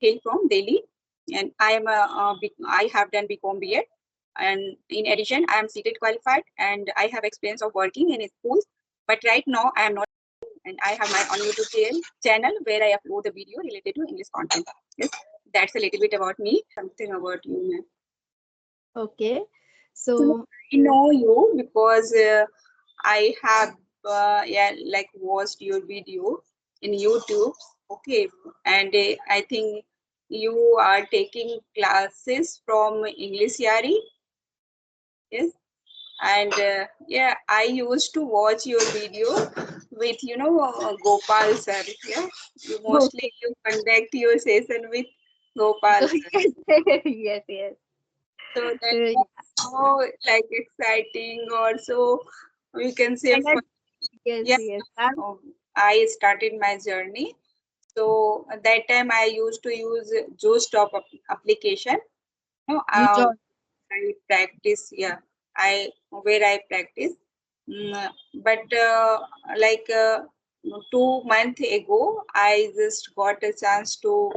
hail from Delhi, and I have done BCom BEd, and in addition, I am CTET qualified, and I have experience of working in schools. But right now, I am not, and I have my own YouTube channel where I upload the video related to English content. Yes, that's a little bit about me. Something about you, ma'am. Okay. So So I know you because I have like watched your video in YouTube. Okay, and I think you are taking classes from English Yari. Yes, and I used to watch your video with Gopal sir. Yeah, you okay. mostly you conduct your session with Gopal sir. Yes, yes, yes. So that Uh, was so like exciting or so we can say and fun. yes, Yeah, yes. I started my journey. So at that time I used to use JoStop application. No, You join. I practice. Yeah, I where I practice. Mm, but like 2 months ago, I just got a chance to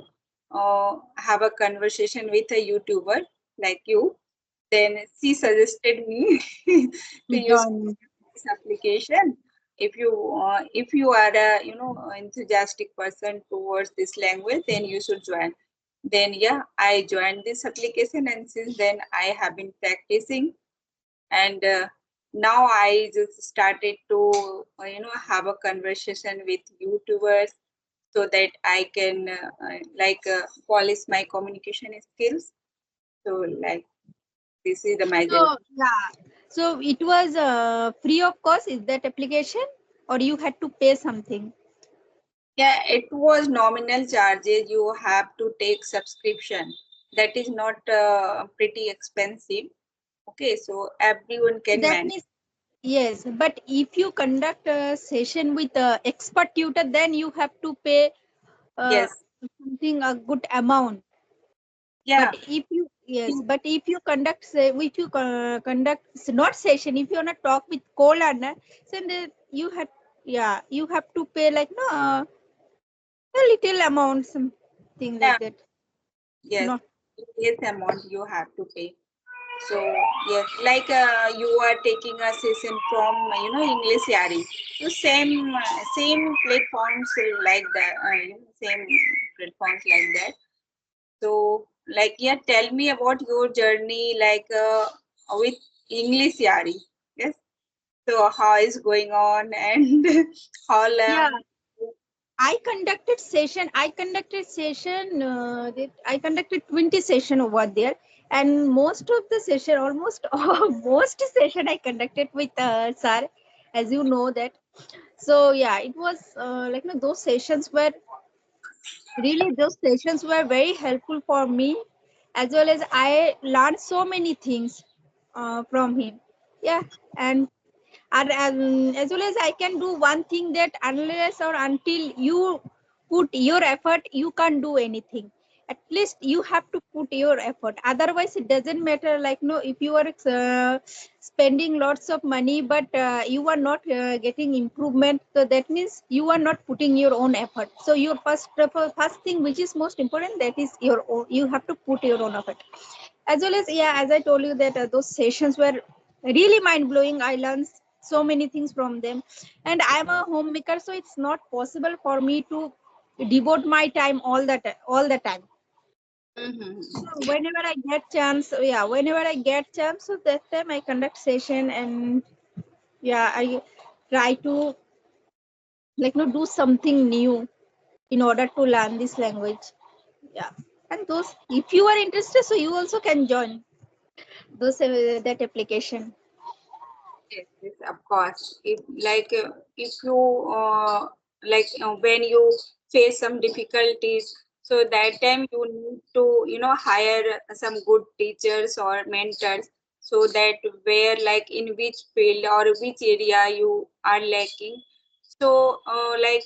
have a conversation with a YouTuber like you. Then she suggested me to You use join. this application. If you are a enthusiastic person towards this language, then you should join. Then I joined this application, and since then I have been practicing, and now I just started to have a conversation with YouTubers so that I can polish my communication skills. So like this is the major. So yeah. So it was free of cost. Is that application, or you had to pay something? Yeah, it was nominal charges. You have to take subscription. That is not pretty expensive. Okay, so everyone can That manage. means yes. But if you conduct a session with a expert tutor, then you have to pay uh, Yes. something a good amount. Yeah. But if you yes, but if you conduct say if you conduct not session, if you wanna talk with co-learner, then you have you have to pay like no a little amount something Yeah. like that. Yes. Not Yes, amount you have to pay. So yes, like you are taking a session from English Yari. So same platforms like that. Same platforms like that. So like tell me about your journey like with English Yari. Yes. So how is going on and how yeah. long? I conducted session. I conducted 20 session over there, and most of the session, almost most session, I conducted with sir, as you know that. So yeah, it was like no, those sessions were very helpful for me, as well as I learned so many things from him. Yeah, and as well as I can do one thing that unless or until you put your effort, you can't do anything. At least you have to put your effort. Otherwise, it doesn't matter. Like no, if you are spending lots of money, but you are not getting improvement, so that means you are not putting your own effort. So your first thing, which is most important, that is your own. You have to put your own effort. As well as as I told you that those sessions were really mind blowing. I learned so many things from them, and I'm a homemaker, so it's not possible for me to devote my time all the time. Mm-hmm. So whenever I get chance, so that time I conduct session, and I try to like no do something new in order to learn this language. Yeah, and those if you are interested, so you also can join those that application. Yes, yes, of course. If you when you face some difficulties, so that time you need to hire some good teachers or mentors, so that where like in which field or which area you are lacking. So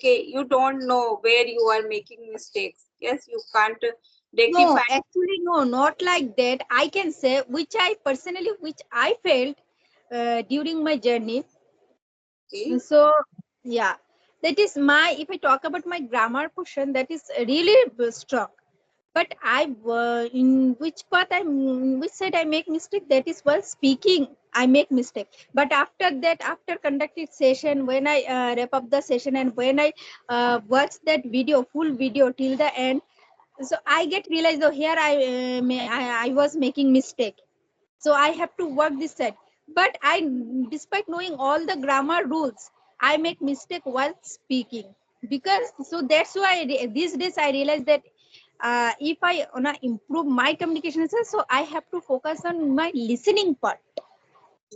you don't know where you are making mistakes. Yes, you can't No, rectify. actually, no, not like that. I can say which I felt during my journey. Okay. So, yeah, that is my, if I talk about my grammar portion, that is really strong. but I in which part which side I make mistake, that is while speaking I make mistake. But after that, after conducting session, when I wrap up the session and when I watch that video, full video till the end, so I get realized, oh, here I was making mistake, so I have to work this side. But I, despite knowing all the grammar rules, I make mistake while speaking. Because so that's why these days I realize that if I wanna improve my communication skills, so I have to focus on my listening part.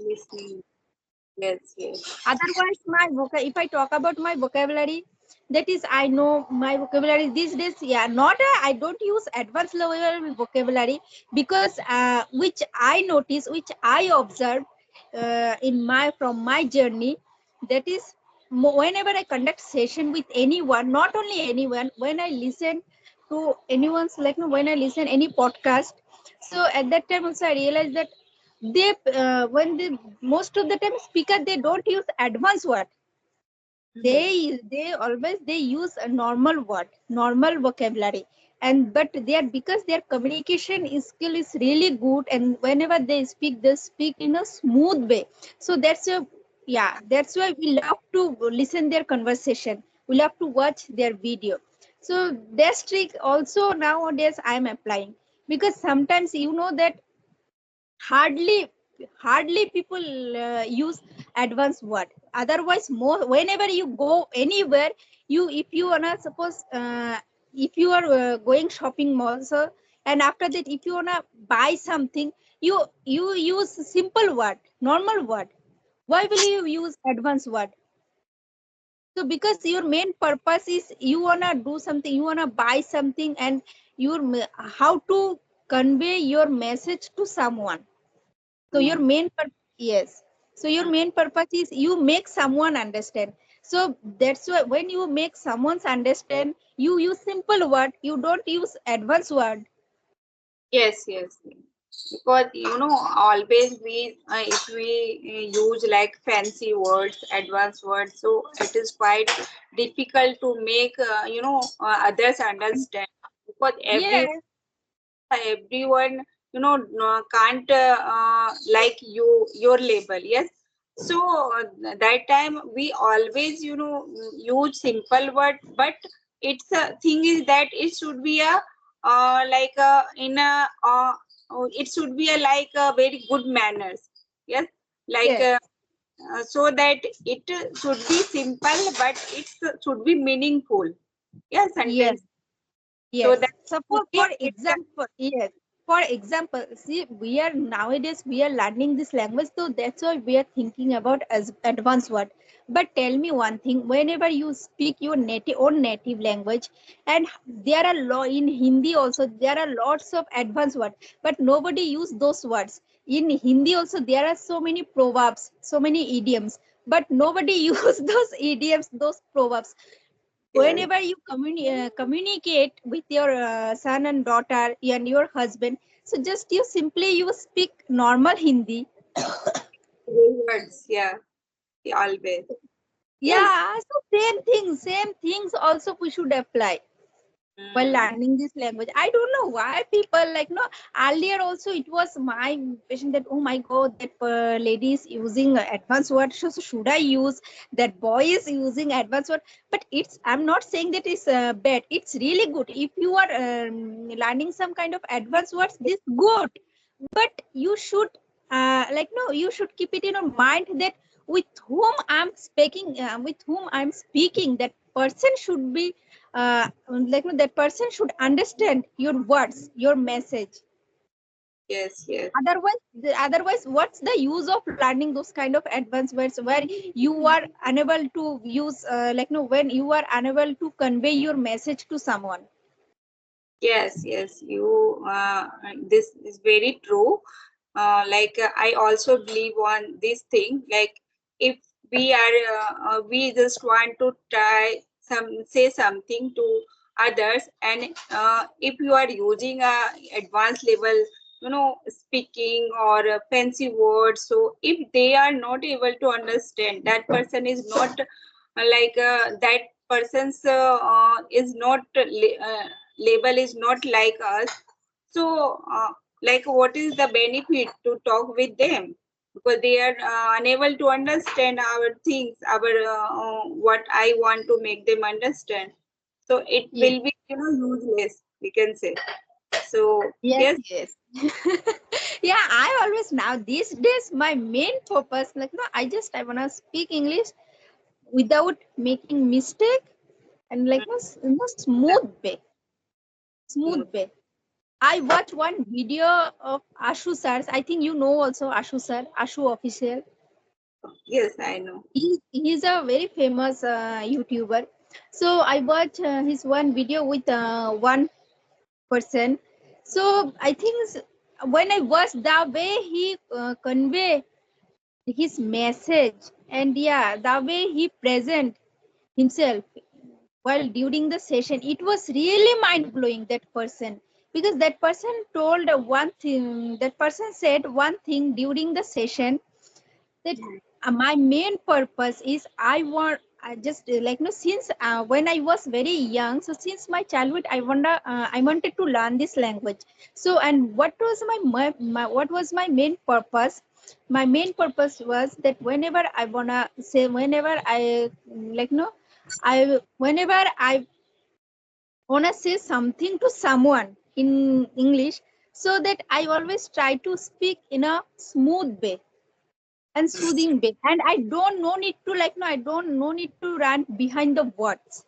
Listening. Yes, yes. Otherwise, if I talk about my vocabulary, that is, I know my vocabulary these days. Yeah, not I don't use advanced level vocabulary, because which I notice, which I observe in my from my journey. That is, whenever I conduct session with anyone, not only anyone, when I listen to anyone's, like, no, when I listen any podcast, so at that time also I realize that they when they, most of the time speaker, they don't use advanced word. They always they use a normal word, normal vocabulary. And but they are, because their communication skill is really good, and whenever they speak in a smooth way. So that's a, yeah, that's why we love to listen their conversation, we love to watch their video. So that trick also nowadays I am applying, because sometimes you know that hardly people use advanced word. Otherwise, more, whenever you go anywhere, you, if you wanna suppose if you are going shopping mall, so, and after that if you wanna buy something, you use simple word, normal word. Why will you use advanced word? So because your main purpose is you wanna do something, you wanna buy something, and how to convey your message to someone. So your Mm. main yes. So your main purpose is you make someone understand. So that's why when you make someone's understand, you use simple word. You don't use advanced word. Yes, yes. Because always we if we use like fancy words, advanced words, so it is quite difficult to make others understand. Because Yes, everyone can't like your label. Yes. So that time we always use simple word, but it's a thing is that it should be a like a in a it should be a like a very good manners. Yes. Like yes, so that it should be simple, but it should be meaningful. Yes, yes. sentence. So Yes. that should Suppose be for example, yes. For example, see, we are nowadays we are learning this language, so that's why we are thinking about as advanced word. But tell me one thing: whenever you speak your native own native language, and there are in Hindi also there are lots of advanced words, but nobody use those words. In Hindi also there are so many proverbs, so many idioms, but nobody use those idioms, those proverbs. yes. Whenever you communicate with your son and daughter and your husband, so just you simply you speak normal Hindi. Words, yeah, always. Yes. Yeah, so same things also we should apply while Mm. learning this language. I don't know why people, like, no, earlier also it was my impression that, oh my god, that lady is using advanced word, so should I use, that boy is using advanced word. But it's, I'm not saying that it's bad, it's really good if you are learning some kind of advanced words, this good. But you should like, no, you should keep it in your mind that with whom I'm speaking, that person should be like, no, that person should understand your words, your message. Yes, yes, Otherwise, what's the use of learning those kind of advanced words where you are unable to use like, no, when you are unable to convey your message to someone. yes, yes. This is very true. Like I also believe on this thing. Like if we just want to say something to others, and if you are using a advanced level, speaking or fancy words, so if they are not able to understand, that person is not that person's is not label is not like us. So, like, what is the benefit to talk with them? Because they are unable to understand our things, our what I want to make them understand. So it Yes. will be, useless, we can say. So Yes, yes, yes. Yeah, I always now these days my main purpose, like no, I wanna speak English without making mistake and like no smooth way. mm, Smooth way. I watched one video of Ashu sir. I think you know also Ashu sir, Ashu official. yes, I know. He's a very famous YouTuber. So I watched his one video with one person. So I think when I watched the way he convey his message and yeah, the way he present himself while during the session, it was really mind blowing. That person, because that person told one thing. That person said one thing during the session that my main purpose is I just like no since when I was very young, so since my childhood I wanted to learn this language. So and what was my what was my main purpose? My main purpose was that whenever I wanna say, whenever I like no I whenever I wanna say something to someone in English, so that I always try to speak in a smooth way and soothing way, and I don't no need to like no I don't no need to run behind the words,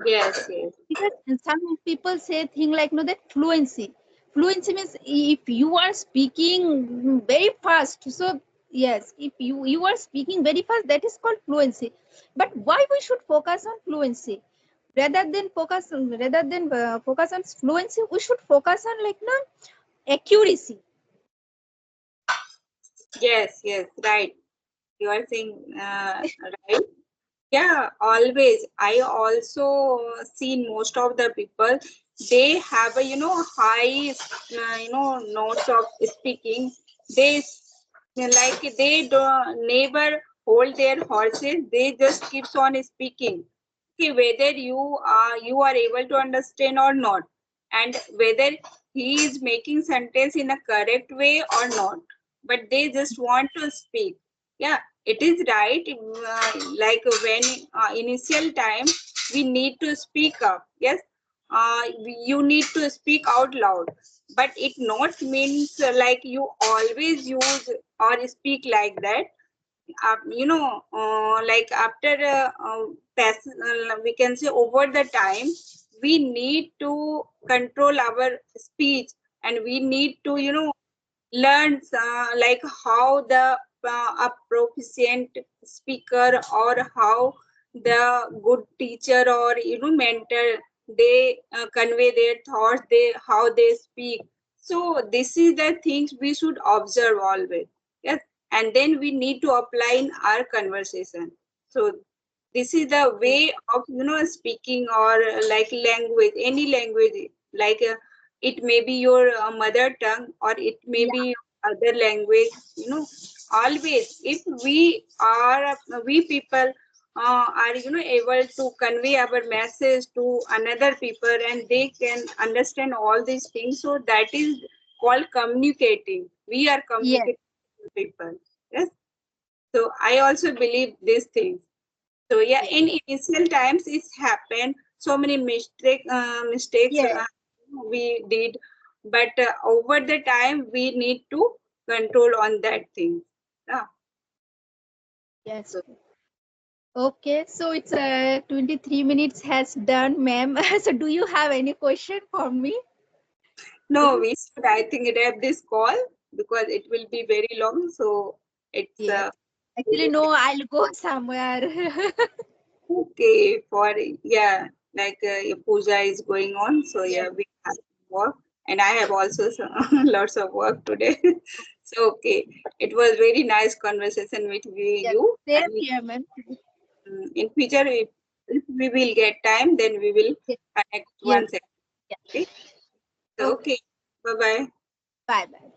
Yes, yes, because some people say thing like no that fluency means if you are speaking very fast, so yes, if you are speaking very fast, that is called fluency. But why we should focus on fluency rather than focus on fluency? We should focus on like no accuracy. yes, right. You are saying right. Yeah, always. I also seen most of the people, they have a, high, notes of speaking. They like they don't never hold their horses. They just keeps on speaking. Okay, whether you are able to understand or not, and whether he is making sentence in a correct way or not, but they just want to speak. Yeah, it is right. Like when initial time we need to speak up. Yes, you need to speak out loud, but it not means like you always use or speak like that. Like after we can say over the time, we need to control our speech, and we need to learn like how the a proficient speaker, or how the good teacher or mentor, they convey their thoughts, they how they speak. So this is the things we should observe always. Yes, and then we need to apply in our conversation. So this is the way of speaking, or like language, any language, like it may be your mother tongue, or it may Yeah. be other language. Always if we people are able to convey our message to another people, and they can understand all these things, so that is called communicating. We are Yes. communicating with people. Yes, so I also believe these things. So yeah, Yes. in initial times it's happened. So many mistakes Yes. we did, but over the time we need to control on that thing. Yeah. Yes. So, Okay, so it's 23 minutes has done, ma'am. So do you have any question for me? no, we should I think wrap this call because it will be very long. So it's Yes. Actually, no, I'll go somewhere. okay for yeah, like your puja is going on. So Yes. yeah, we have to work, and I have also some, lots of work today. So okay, it was very nice conversation with Yes. you, Same and here, ma'am. in future if we will get time, then we will Yes. connect Yes. once again. Yeah. Okay, so Okay. okay, bye bye. Bye bye.